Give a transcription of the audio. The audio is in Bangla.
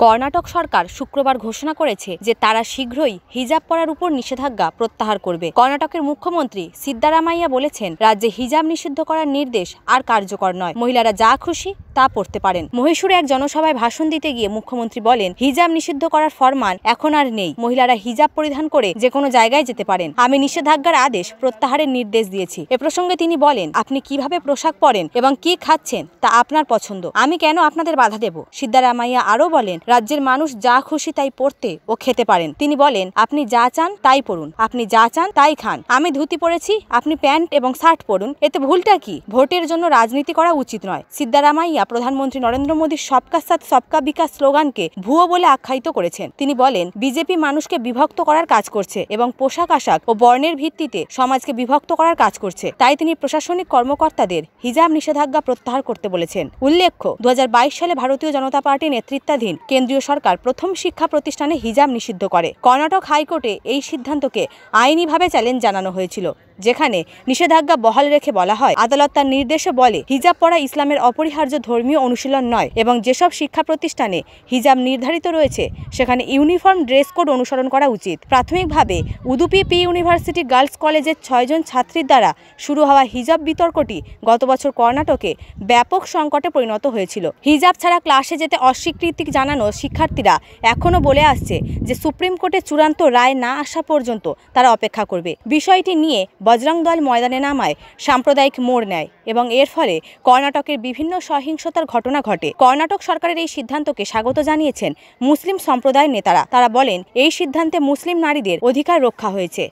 কর্ণাটক সরকার শুক্রবার ঘোষণা করেছে যে তারা শীঘ্রই হিজাব পরার উপর নিষেধাজ্ঞা প্রত্যাহার করবে। কর্ণাটকের মুখ্যমন্ত্রী সিদ্দারামাইয়া বলেছেন, রাজ্যে হিজাব নিষিদ্ধ করার নির্দেশ আর কার্যকর নয়। মহিলারা যা খুশি তা পড়তে পারেন। মহীশূরে এক জনসভায় ভাষণ দিতে গিয়ে মুখ্যমন্ত্রী বলেন, হিজাব নিষিদ্ধ করার ফরমান এখন আর নেই। মহিলারা হিজাব পরিধান করে যে কোনো জায়গায় যেতে পারেন। আমি নিষেধাজ্ঞার আদেশ প্রত্যাহারের নির্দেশ দিয়েছি। এ প্রসঙ্গে তিনি বলেন, আপনি কিভাবে পোশাক পরেন এবং কি খাচ্ছেন তা আপনার পছন্দ। আমি কেন আপনাদের বাধা দেব? সিদ্দারামাইয়া আরও বলেন, রাজ্যের মানুষ যা খুশি তাই পড়তে ও খেতে পারেন। তিনি বলেন, আপনি যা চান তাই পড়ুন, আপনি যা চান তাই খান। আমি ধুতি পরেছি, আপনি প্যান্ট এবং শার্ট পরুন। এতে ভুলটা কি? ভোটের জন্য রাজনীতি করা উচিত নয়। সিদ্দারামাইয়া প্রধানমন্ত্রী নরেন্দ্র মোদীর সবকা সাথ সবকা বিকাশ স্লোগানকে ভুয়ো বলে আখ্যায়িত করেছেন। তিনি বলেন, বিজেপি মানুষকে বিভক্ত করার কাজ করছে এবং পোশাক আশাক ও বর্ণের ভিত্তিতে সমাজকে বিভক্ত করার কাজ করছে। তাই তিনি প্রশাসনিক কর্মকর্তাদের হিজাব নিষেধাজ্ঞা প্রত্যাহার করতে বলেছেন। উল্লেখ্য, 2022 সালে ভারতীয় জনতা পার্টি নেতৃত্বাধীন কেন্দ্রীয় সরকার প্রথম শিক্ষা প্রতিষ্ঠানে হিজাব নিষিদ্ধ করে। কর্ণাটক হাইকোর্টে এই সিদ্ধান্তকে আইনিভাবে চ্যালেঞ্জ জানানো হয়েছিল, যেখানে নিষেধাজ্ঞা বহাল রেখে বলা হয়, আদালত তার নির্দেশে বলে, হিজাব পরা ইসলামের অপরিহার্য ধর্মীয় অনুশীলন নয় এবং যেসব শিক্ষা প্রতিষ্ঠানে হিজাব নির্ধারিত রয়েছে সেখানে ইউনিফর্ম ড্রেস কোড অনুসরণ করা উচিত। প্রাথমিকভাবে উদুপি পি ইউনিভার্সিটি গার্লস কলেজের 6 জন ছাত্রীর দ্বারা শুরু হওয়া হিজাব বিতর্কটি গত বছর কর্ণাটকে ব্যাপক সংকটে পরিণত হয়েছিল। হিজাব ছাড়া ক্লাসে যেতে অস্বীকৃতি জানানো শিক্ষার্থীরা এখনও বলে আসছে যে সুপ্রিম কোর্টের চূড়ান্ত রায় না আসা পর্যন্ত তারা অপেক্ষা করবে। বিষয়টি নিয়ে বজরং দল ময়দানে নামায় সাম্প্রদায়িক মোড় নেয় এবং এর ফলে কর্ণাটকের বিভিন্ন সহিংসতার ঘটনা ঘটে। কর্ণাটক সরকারের এই সিদ্ধান্তকে স্বাগত জানিয়েছেন মুসলিম সম্প্রদায়ের নেতারা। তারা বলেন, এই সিদ্ধান্তে মুসলিম নারীদের অধিকার রক্ষা হয়েছে।